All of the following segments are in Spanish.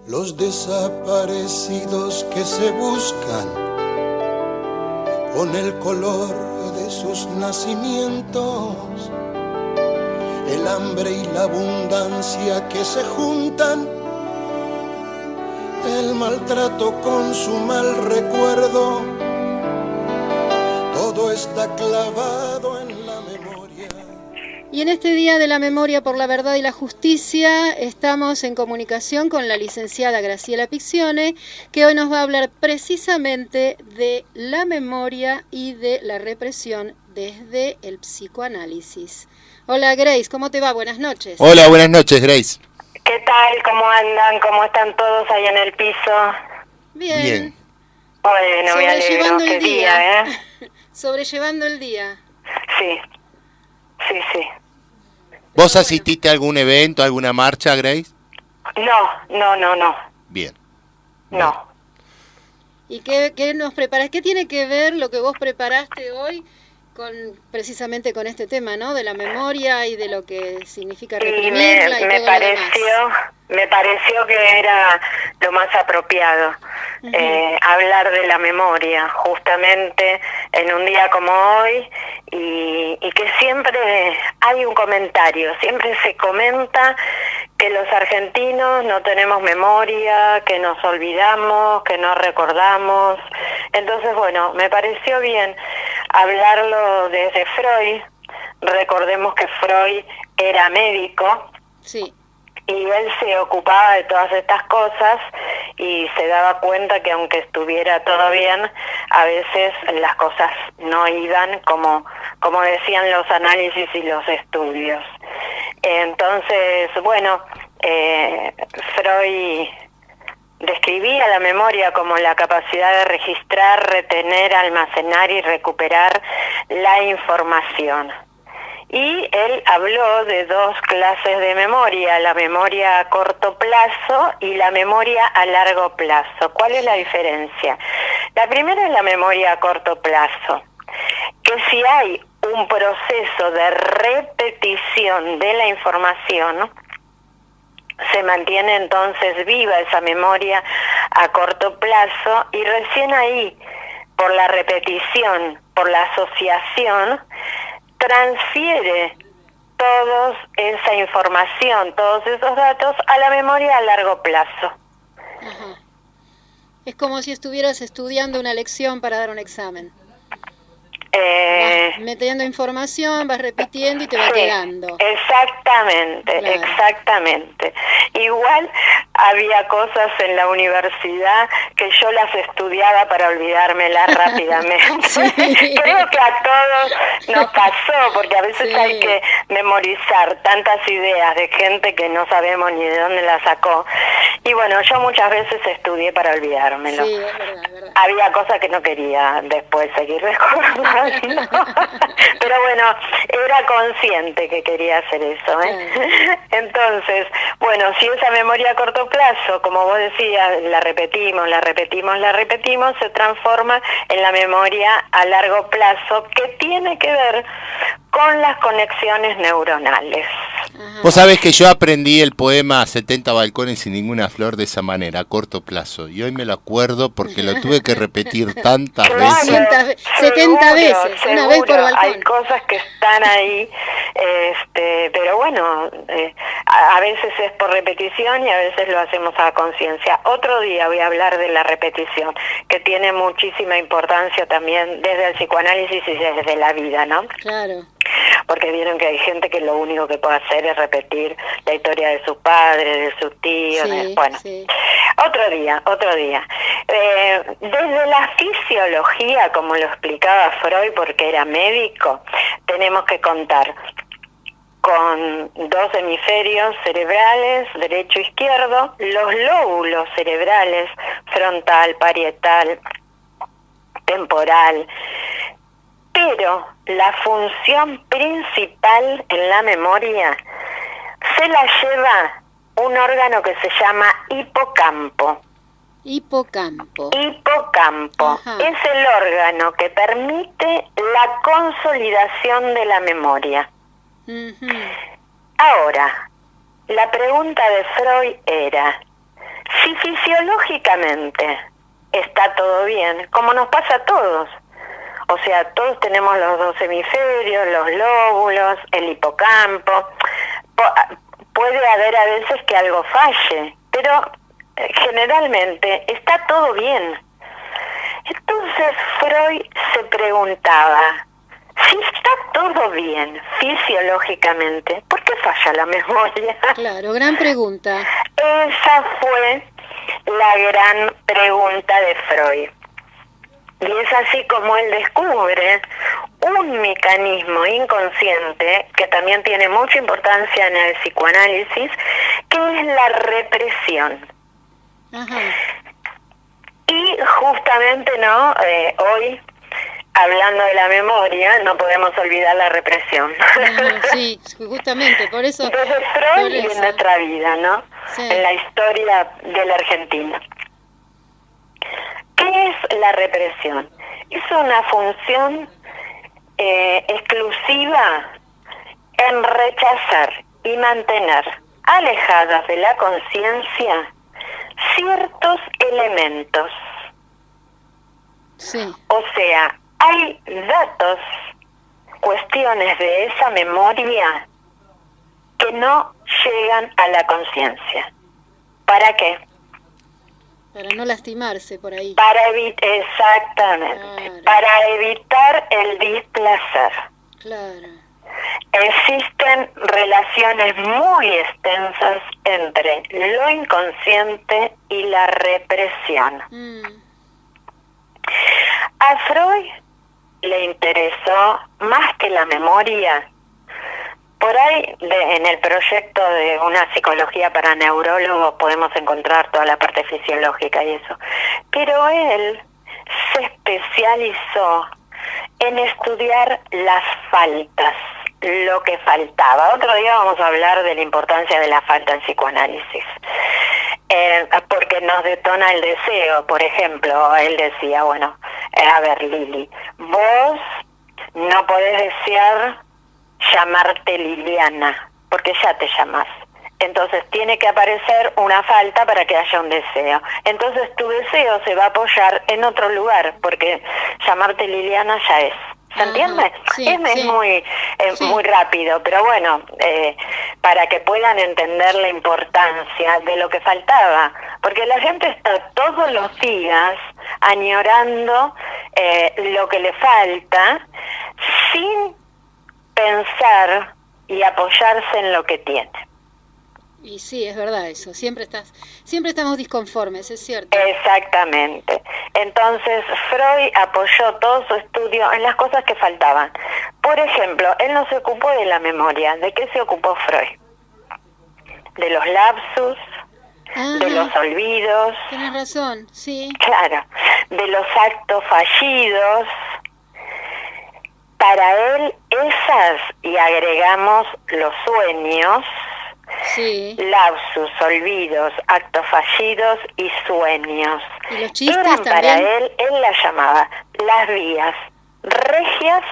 los desaparecidos que se buscan con el color de sus nacimientos, el hambre y la abundancia que se juntan, el maltrato con su mal recuerdo, todo está clavado en la memoria. Y en este Día de la Memoria por la Verdad y la Justicia estamos en comunicación con la licenciada Graciela Piccione, que hoy nos va a hablar precisamente de la memoria y de la represión desde el psicoanálisis. Hola Grace, ¿cómo te va? Buenas noches. Hola, buenas noches Grace. ¿Qué tal? ¿Cómo andan? ¿Cómo están todos ahí en el piso? Bien. Bueno, me alegro. Qué día, ¿eh? Sobrellevando el día. Sí. ¿Vos asististe a algún evento, a alguna marcha, Grace? No. Bien. No. ¿Y qué nos preparas? ¿Qué tiene que ver lo que vos preparaste hoy precisamente con este tema, ¿no? De la memoria y de lo que significa reprimirla y todo lo demás. Me pareció que era lo más apropiado, hablar de la memoria, justamente en un día como hoy, y que siempre hay un comentario, siempre se comenta que los argentinos no tenemos memoria, que nos olvidamos, que no recordamos. Entonces, bueno, me pareció bien hablarlo desde Freud. Recordemos que Freud era médico. Sí. Y él se ocupaba de todas estas cosas y se daba cuenta que aunque estuviera todo bien, a veces las cosas no iban como decían los análisis y los estudios. Entonces, bueno, Freud describía la memoria como la capacidad de registrar, retener, almacenar y recuperar la información. Y él habló de dos clases de memoria, la memoria a corto plazo y la memoria a largo plazo. ¿Cuál es la diferencia? La primera es la memoria a corto plazo, que si hay un proceso de repetición de la información, se mantiene entonces viva esa memoria a corto plazo y recién ahí, por la repetición, por la asociación, transfiere toda esa información, todos esos datos a la memoria a largo plazo. Ajá. Es como si estuvieras estudiando una lección para dar un examen. Vas metiendo información, vas repitiendo y te va quedando. Exactamente, claro. Exactamente. Igual había cosas en la universidad que yo las estudiaba para olvidármelas rápidamente. Sí. Creo que a todos nos pasó, porque a veces hay que memorizar tantas ideas de gente que no sabemos ni de dónde las sacó. Y bueno, yo muchas veces estudié para olvidármelo. Sí, es verdad. Había cosas que no quería después seguir recordando. Pero bueno, era consciente que quería hacer eso, ¿eh? Claro. Entonces, bueno, si esa memoria a corto plazo, como vos decías, la repetimos, se transforma en la memoria a largo plazo, que tiene que ver con las conexiones neuronales. Ajá. Vos sabés que yo aprendí el poema 70 balcones sin ninguna flor de esa manera, a corto plazo, y hoy me lo acuerdo porque lo tuve que repetir tantas veces. 70 veces, seguro, una vez por balcón. Hay cosas que están ahí, pero bueno, a veces es por repetición y a veces lo hacemos a conciencia. Otro día voy a hablar de la repetición, que tiene muchísima importancia también desde el psicoanálisis y desde la vida, ¿no? Claro. Porque vieron que hay gente que lo único que puede hacer es repetir la historia de sus padres, de sus tíos, sí. Otro día. Desde la fisiología, como lo explicaba Freud, porque era médico, tenemos que contar con dos hemisferios cerebrales, derecho e izquierdo, los lóbulos cerebrales, frontal, parietal, temporal. Pero la función principal en la memoria se la lleva un órgano que se llama hipocampo. Hipocampo. Ajá. Es el órgano que permite la consolidación de la memoria. Uh-huh. Ahora, la pregunta de Freud era, Si fisiológicamente está todo bien, como nos pasa a todos, o sea, todos tenemos los dos hemisferios, los lóbulos, el hipocampo, puede haber a veces que algo falle, pero generalmente está todo bien. Entonces Freud se preguntaba, si está todo bien fisiológicamente, ¿por qué falla la memoria? Claro, gran pregunta. Esa fue la gran pregunta de Freud. Y es así como él descubre un mecanismo inconsciente que también tiene mucha importancia en el psicoanálisis, que es la represión. Ajá. Y justamente, ¿no? Hoy, hablando de la memoria, no podemos olvidar la represión. Sí, justamente, por eso. Desde Freud y en nuestra vida, ¿no? Sí. En la historia de la Argentina. ¿Qué es la represión? Es una función exclusiva en rechazar y mantener alejadas de la conciencia ciertos elementos. Sí. O sea, hay datos, cuestiones de esa memoria que no llegan a la conciencia. ¿Para qué? Para no lastimarse por ahí. Exactamente, Claro. para evitar el displacer. Claro. Existen relaciones muy extensas entre lo inconsciente y la represión. A Freud le interesó más que la memoria. Por ahí, en el proyecto de una psicología para neurólogos podemos encontrar toda la parte fisiológica y eso. Pero él se especializó en estudiar las faltas, lo que faltaba. Otro día vamos a hablar de la importancia de la falta en psicoanálisis. Porque nos detona el deseo. Por ejemplo, él decía, bueno, a ver, Lili, vos no podés desear llamarte Liliana, porque ya te llamás. Entonces tiene que aparecer una falta para que haya un deseo. Entonces tu deseo se va a apoyar en otro lugar, porque llamarte Liliana ya es. ¿Se entiende? Sí, Es muy rápido, pero bueno, para que puedan entender la importancia de lo que faltaba, porque la gente está todos los días añorando lo que le falta, sin pensar y apoyarse en lo que tiene. Y sí, es verdad eso. Siempre estamos disconformes, es cierto. Exactamente. Entonces, Freud apoyó todo su estudio en las cosas que faltaban. Por ejemplo, él no se ocupó de la memoria. ¿De qué se ocupó Freud? De los lapsus, de los olvidos. Tienes razón, sí. Claro, de los actos fallidos. Para él, esas, y agregamos los sueños, sí, lapsus, olvidos, actos fallidos y sueños. ¿Y los chistes eran también? para él las llamaba las vías regias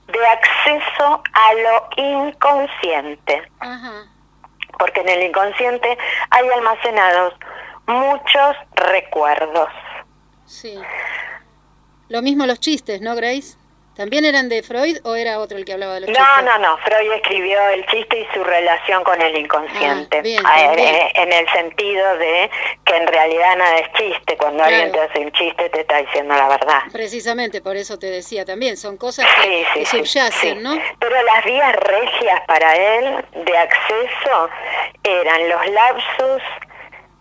de acceso a lo inconsciente. Ajá. Porque en el inconsciente hay almacenados muchos recuerdos. Sí. Lo mismo los chistes, ¿no, Grace? ¿También eran de Freud o era otro el que hablaba de los chistes? No. Freud escribió el chiste y su relación con el inconsciente. Bien. En el sentido de que en realidad nada es chiste. Cuando alguien te hace un chiste te está diciendo la verdad. Precisamente, por eso te decía también. Son cosas que subyacen, ¿no? Pero las vías regias para él de acceso eran los lapsus,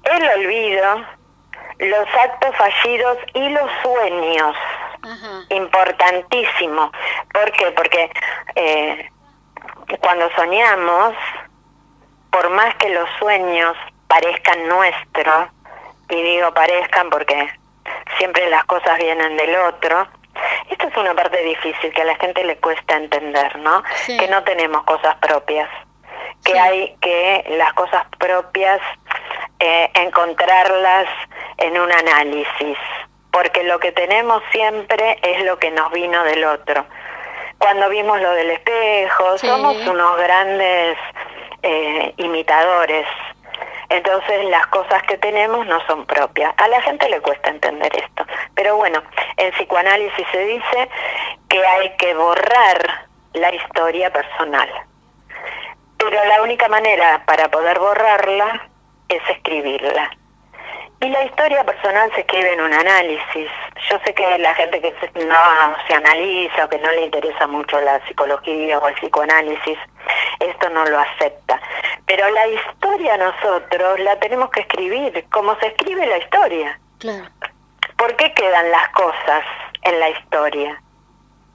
el olvido, los actos fallidos y los sueños. Ajá. Importantísimo. ¿Por qué? Porque cuando soñamos, por más que los sueños parezcan nuestros, y digo parezcan porque siempre las cosas vienen del otro, esto es una parte difícil que a la gente le cuesta entender, ¿no? Sí. Que no tenemos cosas propias, que Sí. hay que las cosas propias encontrarlas en un análisis, porque lo que tenemos siempre es lo que nos vino del otro. Cuando vimos lo del espejo, Sí. somos unos grandes imitadores. Entonces las cosas que tenemos no son propias. A la gente le cuesta entender esto. Pero bueno, en psicoanálisis se dice que hay que borrar la historia personal. Pero la única manera para poder borrarla es escribirla. Y la historia personal se escribe en un análisis. Yo sé que la gente que no se analiza o que no le interesa mucho la psicología o el psicoanálisis, esto no lo acepta. Pero la historia nosotros la tenemos que escribir, como se escribe la historia. Claro. ¿Por qué quedan las cosas en la historia?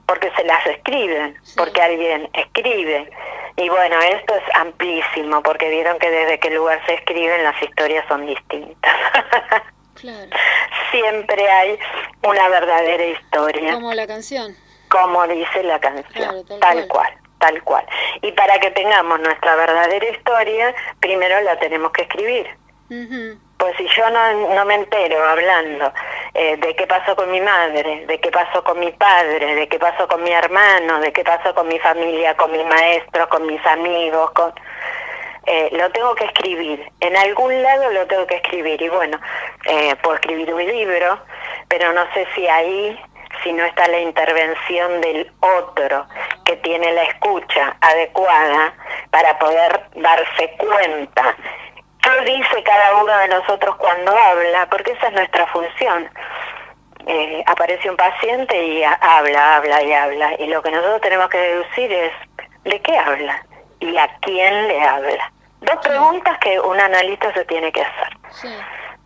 Porque se las escriben, sí. Porque alguien escribe. Y bueno, esto es amplísimo, porque vieron que desde qué lugar se escriben las historias son distintas. Claro. Siempre hay una verdadera historia. Como la canción. Como dice la canción, claro, tal cual. Y para que tengamos nuestra verdadera historia, primero la tenemos que escribir. Uh-huh. Pues si yo no me entero hablando de qué pasó con mi madre, de qué pasó con mi padre, de qué pasó con mi hermano, de qué pasó con mi familia, con mis maestros, con mis amigos, lo tengo que escribir. En algún lado lo tengo que escribir. Y bueno, puedo escribir un libro, pero no sé si no está la intervención del otro, que tiene la escucha adecuada para poder darse cuenta qué dice cada uno de nosotros cuando habla, porque esa es nuestra función. Aparece un paciente y habla, y lo que nosotros tenemos que deducir es ¿de qué habla? ¿Y a quién le habla? Dos preguntas que un analista se tiene que hacer. Sí.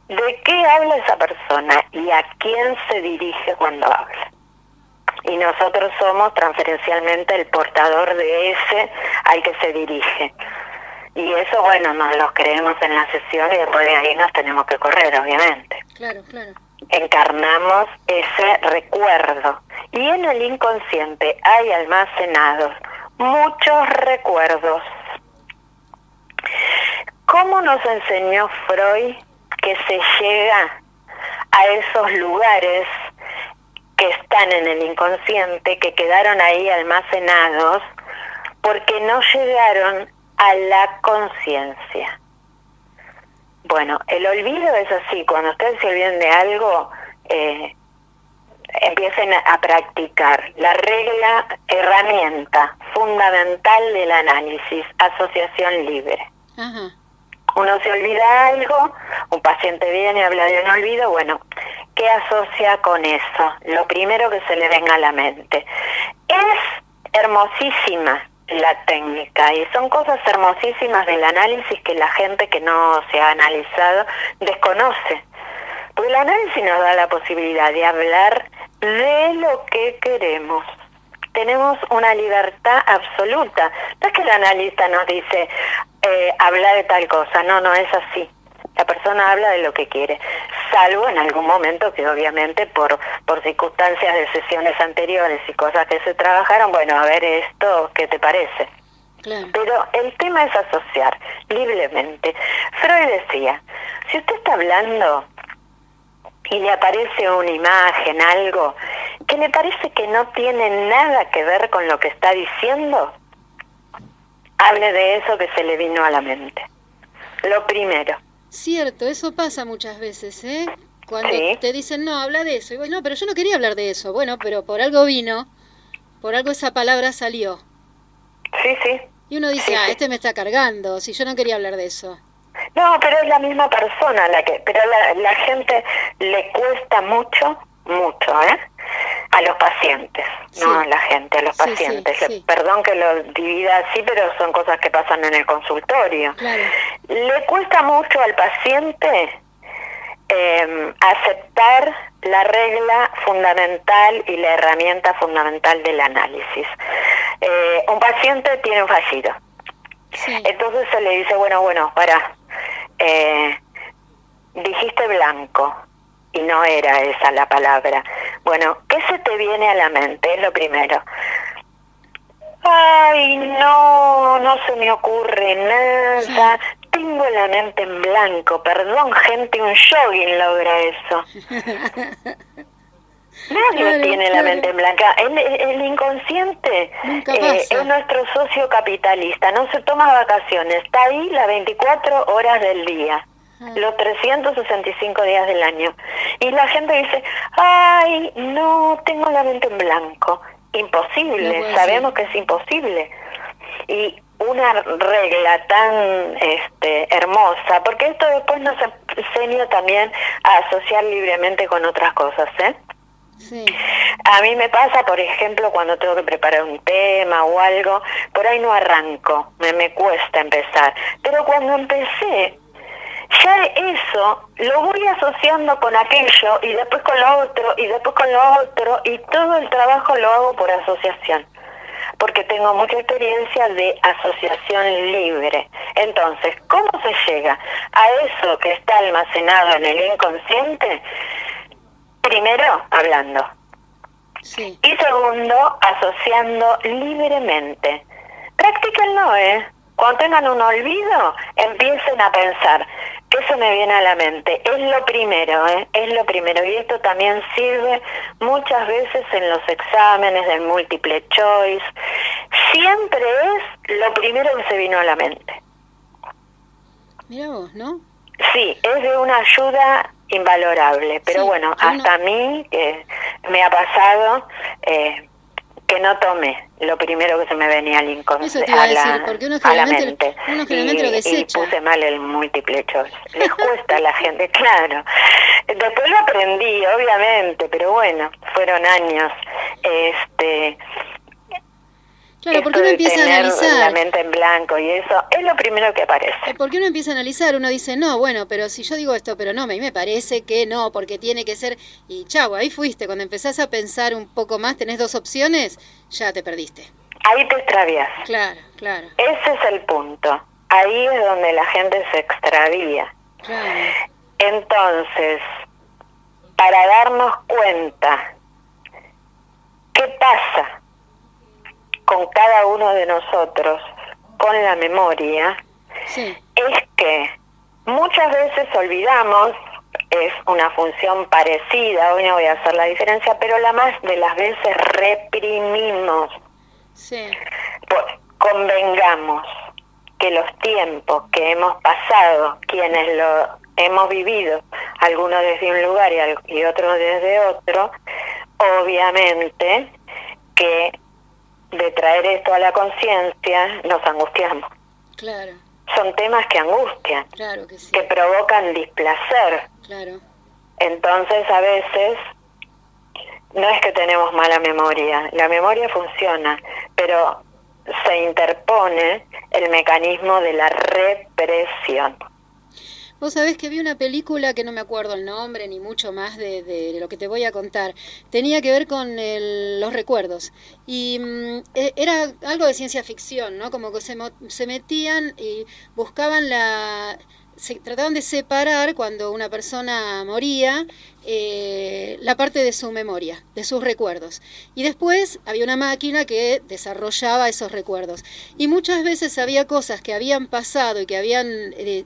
¿De qué habla esa persona y a quién se dirige cuando habla? Y nosotros somos transferencialmente el portador de ese al que se dirige. Y eso, bueno, nos lo creemos en la sesión y después de ahí nos tenemos que correr, obviamente. Claro, claro. Encarnamos ese recuerdo. Y en el inconsciente hay almacenados muchos recuerdos. ¿Cómo nos enseñó Freud que se llega a esos lugares que están en el inconsciente, que quedaron ahí almacenados, porque no llegaron a la conciencia? Bueno, el olvido es así. Cuando ustedes se olviden de algo, empiecen a practicar la herramienta fundamental del análisis, asociación libre. Ajá. Uno se olvida algo, un paciente viene y habla de un olvido, bueno, ¿qué asocia con eso? Lo primero que se le venga a la mente. Es hermosísima la técnica y son cosas hermosísimas del análisis que la gente que no se ha analizado desconoce. Porque el análisis nos da la posibilidad de hablar de lo que queremos. Tenemos una libertad absoluta. No es que el analista nos dice, habla de tal cosa. No, no es así. La persona habla de lo que quiere, salvo en algún momento que obviamente por circunstancias de sesiones anteriores y cosas que se trabajaron, bueno, a ver esto, ¿qué te parece? Claro. Pero el tema es asociar libremente. Freud decía, si usted está hablando y le aparece una imagen, algo, que le parece que no tiene nada que ver con lo que está diciendo, hable de eso que se le vino a la mente. Lo primero. Cierto, eso pasa muchas veces, ¿eh? Cuando Sí. te dicen, no, habla de eso. Y vos, no, pero yo no quería hablar de eso. Bueno, pero por algo vino, por algo esa palabra salió. Sí, sí. Y uno dice, Sí, sí. este me está cargando, si yo no quería hablar de eso. No, pero es la misma persona pero la gente le cuesta mucho, a los pacientes, Sí. no a la gente, a los Sí, pacientes. sí, sí. Perdón que lo divida así, pero son cosas que pasan en el consultorio. Claro. Le cuesta mucho al paciente aceptar la regla fundamental y la herramienta fundamental del análisis. Un paciente tiene un fallido. Sí. Entonces se le dice, bueno, pará, dijiste blanco y no era esa la palabra. Bueno, ¿qué se te viene a la mente? Es lo primero. Ay, no se me ocurre nada. Tengo la mente en blanco. Perdón, gente, un jogging logra eso. Nadie Claro, tiene la claro. mente en blanca. El inconsciente Nunca pasa. es nuestro socio capitalista. No se toma vacaciones. Está ahí las 24 horas del día. Ah. Los 365 días del año. Y la gente dice, ay, no, tengo la mente en blanco. No Imposible, puede sabemos ser. que es imposible. Y una regla tan hermosa, porque esto después nos enseña también a asociar libremente con otras cosas, ¿eh? Sí. A mí me pasa, por ejemplo, cuando tengo que preparar un tema o algo, por ahí no arranco, me cuesta empezar. Pero cuando empecé, ya eso lo voy asociando con aquello y después con lo otro y después con lo otro y todo el trabajo lo hago por asociación, porque tengo mucha experiencia de asociación libre. Entonces, ¿cómo se llega a eso que está almacenado en el inconsciente? Primero, hablando. Sí. Y segundo, asociando libremente. Practíquenlo, ¿eh? Cuando tengan un olvido, empiecen a pensar que eso me viene a la mente. Es lo primero, ¿eh? Es lo primero. Y esto también sirve muchas veces en los exámenes del múltiple choice. Siempre es lo primero que se vino a la mente. Mira vos, ¿no? Sí, es de una ayuda invalorable, pero Sí, bueno, yo no- hasta a mí me ha pasado que no tomé lo primero que se me venía al Eso inconsciente, te iba a decir, porque uno a la generalmente, mente, lo y desecha. puse mal el múltiple choice. Les cuesta a la gente, claro. Después lo aprendí, obviamente, pero bueno, fueron años. Claro, porque Esto uno de empieza a tener la analizar. mente en blanco y eso es lo primero que aparece. Porque uno empieza a analizar, uno dice, no, bueno, pero si yo digo esto, pero no, a mí me parece que no, porque tiene que ser... Y chau, ahí fuiste, cuando empezás a pensar un poco más, tenés dos opciones, ya te perdiste. Ahí te extravías. Claro, claro, Ese es el punto. Ahí es donde la gente se extravía. claro. Entonces, para darnos cuenta qué pasa con cada uno de nosotros con la memoria, Sí, es que muchas veces olvidamos, es una función parecida, hoy no voy a hacer la diferencia, pero la más de las veces reprimimos. sí, Convengamos que los tiempos que hemos pasado, quienes lo hemos vivido, algunos desde un lugar y otros desde otro, obviamente que de traer esto a la conciencia nos angustiamos. claro, Son temas que angustian, claro que sí, que provocan displacer. claro. Entonces a veces no es que tenemos mala memoria, la memoria funciona, pero se interpone el mecanismo de la represión. Vos sabés que vi una película que no me acuerdo el nombre ni mucho más de lo que te voy a contar. Tenía que ver con los recuerdos. Y era algo de ciencia ficción, ¿no? Como que se metían y buscaban trataban de separar cuando una persona moría la parte de su memoria, de sus recuerdos. Y después había una máquina que desarrollaba esos recuerdos. Y muchas veces había cosas que habían pasado y que habían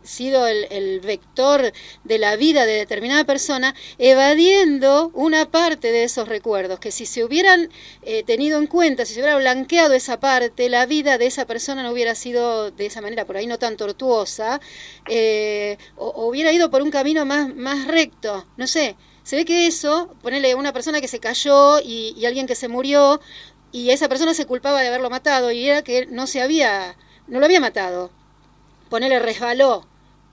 sido el vector de la vida de determinada persona, evadiendo una parte de esos recuerdos, que si se hubieran tenido en cuenta, si se hubiera blanqueado esa parte, la vida de esa persona no hubiera sido de esa manera, por ahí no tan tortuosa, o hubiera ido por un camino más recto, no sé. Se ve que eso, ponele una persona que se cayó y alguien que se murió, y esa persona se culpaba de haberlo matado, y era que no lo había matado. Ponele, resbaló.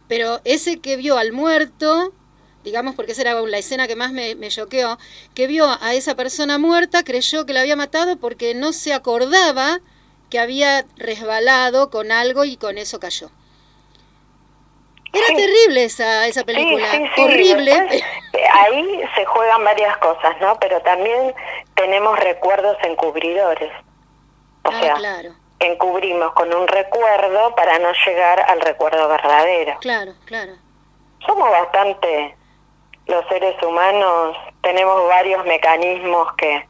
Pero ese que vio al muerto, digamos, porque esa era la escena que más me choqueó, que vio a esa persona muerta, creyó que la había matado porque no se acordaba que había resbalado con algo y con eso cayó. Era terrible esa película, Sí. horrible. Después, ahí se juegan varias cosas, ¿no? Pero también tenemos recuerdos encubridores. O sea, claro. Encubrimos con un recuerdo para no llegar al recuerdo verdadero. Claro, claro. Somos bastante, los seres humanos, tenemos varios mecanismos que,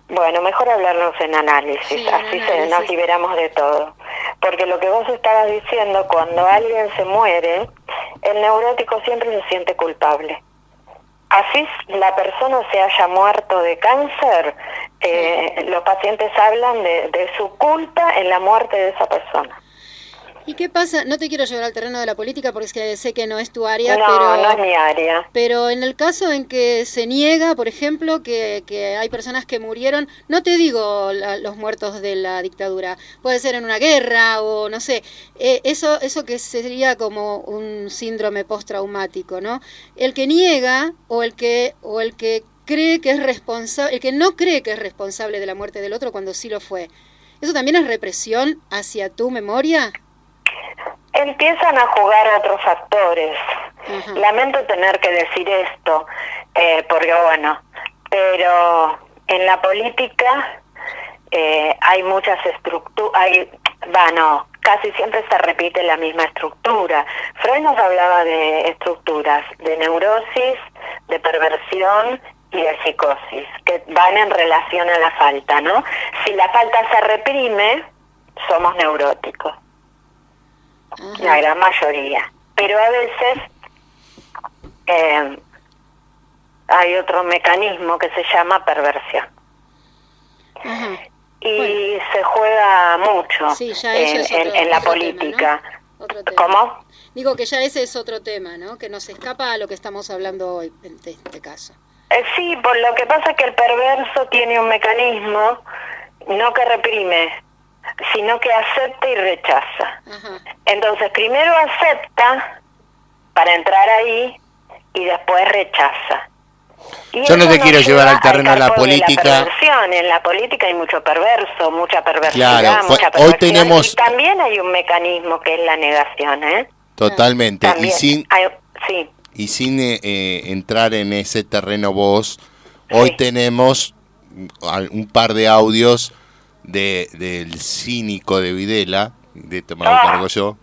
bueno, mejor hablarnos en análisis, Sí, así análisis. nos liberamos de todo. Porque lo que vos estabas diciendo, cuando alguien se muere, el neurótico siempre se siente culpable. así la persona se haya muerto de cáncer, los pacientes hablan de su culpa en la muerte de esa persona. ¿Y qué pasa? No te quiero llevar al terreno de la política porque es que sé que no es tu área, No es mi área. Pero en el caso en que se niega, por ejemplo, que hay personas que murieron, no te digo los muertos de la dictadura, puede ser en una guerra o no sé, eso que sería como un síndrome postraumático, ¿no? El que niega o el que cree que es responsable, el que no cree que es responsable de la muerte del otro cuando sí lo fue, ¿eso también es represión hacia tu memoria? Empiezan a jugar otros factores. Ajá. Lamento tener que decir esto, porque bueno, pero en la política hay muchas estructuras, casi siempre se repite la misma estructura. Freud nos hablaba de estructuras, de neurosis, de perversión y de psicosis, que van en relación a la falta, ¿no? Si la falta se reprime, somos neuróticos. Ajá. La gran mayoría. Pero a veces hay otro mecanismo que se llama perversión. Ajá. Y se juega mucho Sí, ya eso es en la otro política. Tema, ¿no? Otro tema. ¿Cómo? Digo que ya ese es otro tema, ¿no? Que nos escapa a lo que estamos hablando hoy, en este caso. Sí, por lo que pasa es que el perverso tiene un mecanismo no que reprime, sino que acepta y rechaza. Ajá. Entonces, primero acepta para entrar ahí y después rechaza. Y Yo no eso te nos quiero llevar lleva al terreno de la campo política. la perversión. En la política hay mucho perverso, mucha perversidad, Claro, mucha hoy perversión. tenemos- Y también hay un mecanismo que es la negación, ¿eh? Totalmente. También sí. Y sin entrar en ese terreno vos, hoy Sí. tenemos un par de audios del cínico de Videla, de esto me hago cargo yo,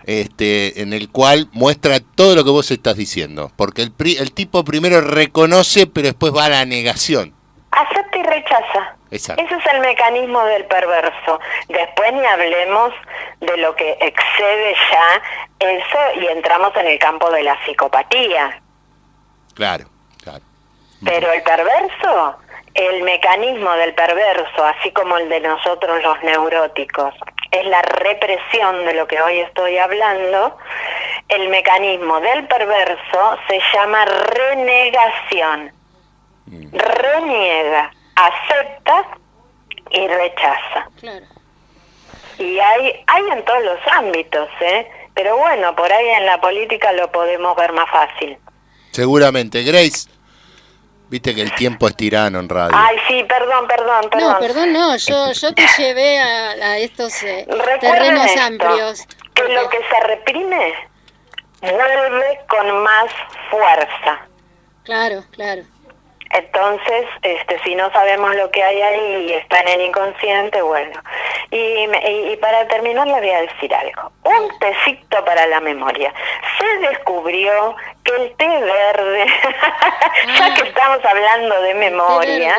en el cual muestra todo lo que vos estás diciendo, porque el tipo primero reconoce, pero después va a la negación. Acepta y rechaza. Exacto. Ese es el mecanismo del perverso. Después ni hablemos de lo que excede ya eso y entramos en el campo de la psicopatía. Claro. Pero el perverso, el mecanismo del perverso, así como el de nosotros los neuróticos, es la represión de lo que hoy estoy hablando. El mecanismo del perverso se llama renegación. Reniega, acepta y rechaza. Claro. Y hay en todos los ámbitos, pero bueno, por ahí en la política lo podemos ver más fácil. Seguramente. Grace, viste que el tiempo es tirano en radio. Ay, sí, perdón. No, perdón, no, yo te llevé a estos Recuerden terrenos esto, amplios. que lo que se reprime vuelve con más fuerza. Claro. Entonces, si no sabemos lo que hay ahí y está en el inconsciente, bueno. Y para terminar les voy a decir algo. Un tecito para la memoria. Se descubrió que el té verde, ya que estamos hablando de memoria,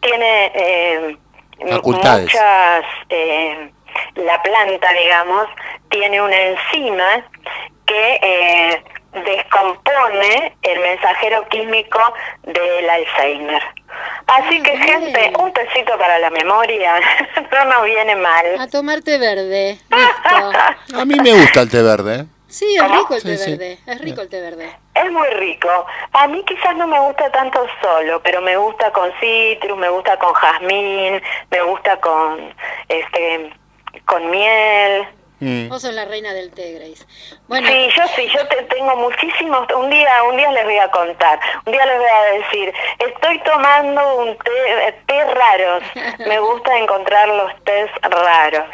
tiene facultades. muchas... la planta, digamos, tiene una enzima que descompone el mensajero químico del Alzheimer. Así que, gente, un tecito para la memoria no nos viene mal. A tomar té verde. Listo. A mí me gusta el té verde. Sí, es rico el té Sí. verde. Es rico el té verde. Es muy rico. A mí quizás no me gusta tanto solo, pero me gusta con citrus, me gusta con jazmín, me gusta con miel. Vos sos la reina del té, Grace. Bueno, Sí, yo tengo muchísimos. Un día les voy a contar. Un día les voy a decir, estoy tomando un té raros. Me gusta encontrar los tés raros.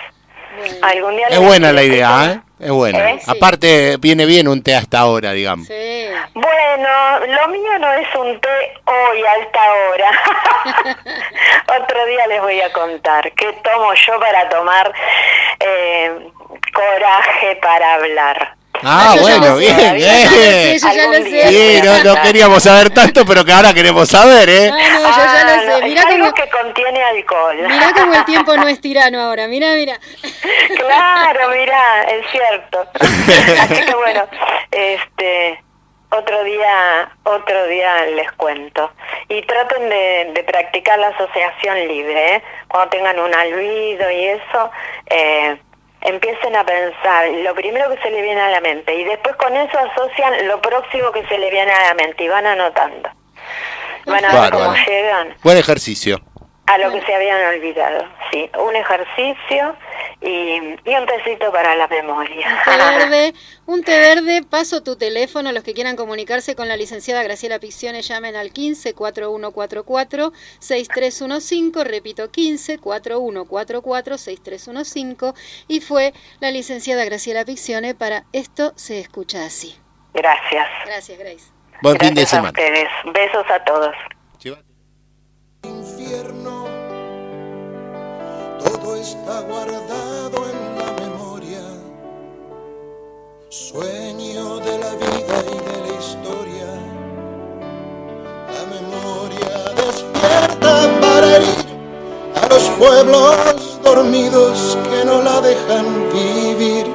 bueno. Algún día Es les buena la diré. idea, ¿eh? Es buena. ¿Eh? Sí. Aparte, viene bien un té hasta ahora, digamos. Sí. Bueno, lo mío no es un té hoy a esta hora. Otro día les voy a contar qué tomo yo para tomar coraje para hablar. Ah, Yo ya bueno, lo sé, bien, yo ya lo bien. sé, yo ya lo Algún día. sé. Sí, no queríamos saber tanto, pero que ahora queremos saber, ¿eh? Ah, no, yo ya lo sé. No, Mirá es algo cómo, que contiene alcohol. mirá cómo el tiempo no es tirano ahora. Mirá. Claro, mirá, es cierto. Así que bueno, Otro día les cuento. Y traten de practicar la asociación libre, ¿eh? Cuando tengan un olvido y eso, empiecen a pensar lo primero que se le viene a la mente y después con eso asocian lo próximo que se le viene a la mente y van anotando. Van a ver cómo llegan. Buen ejercicio. A lo que se habían olvidado, sí. Un ejercicio y un tecito para la memoria. Un té verde, paso tu teléfono, los que quieran comunicarse con la licenciada Graciela Piccione, llamen al 15-4144-6315, repito, 15-4144-6315, y fue la licenciada Graciela Piccione para Esto se escucha así. Gracias. Gracias, Grace. Buen fin de semana. A ustedes. Besos a todos. Infierno, todo está guardado en la memoria, sueño de la vida y de la historia. La memoria despierta para herir a los pueblos dormidos que no la dejan vivir,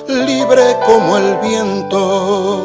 libre como el viento.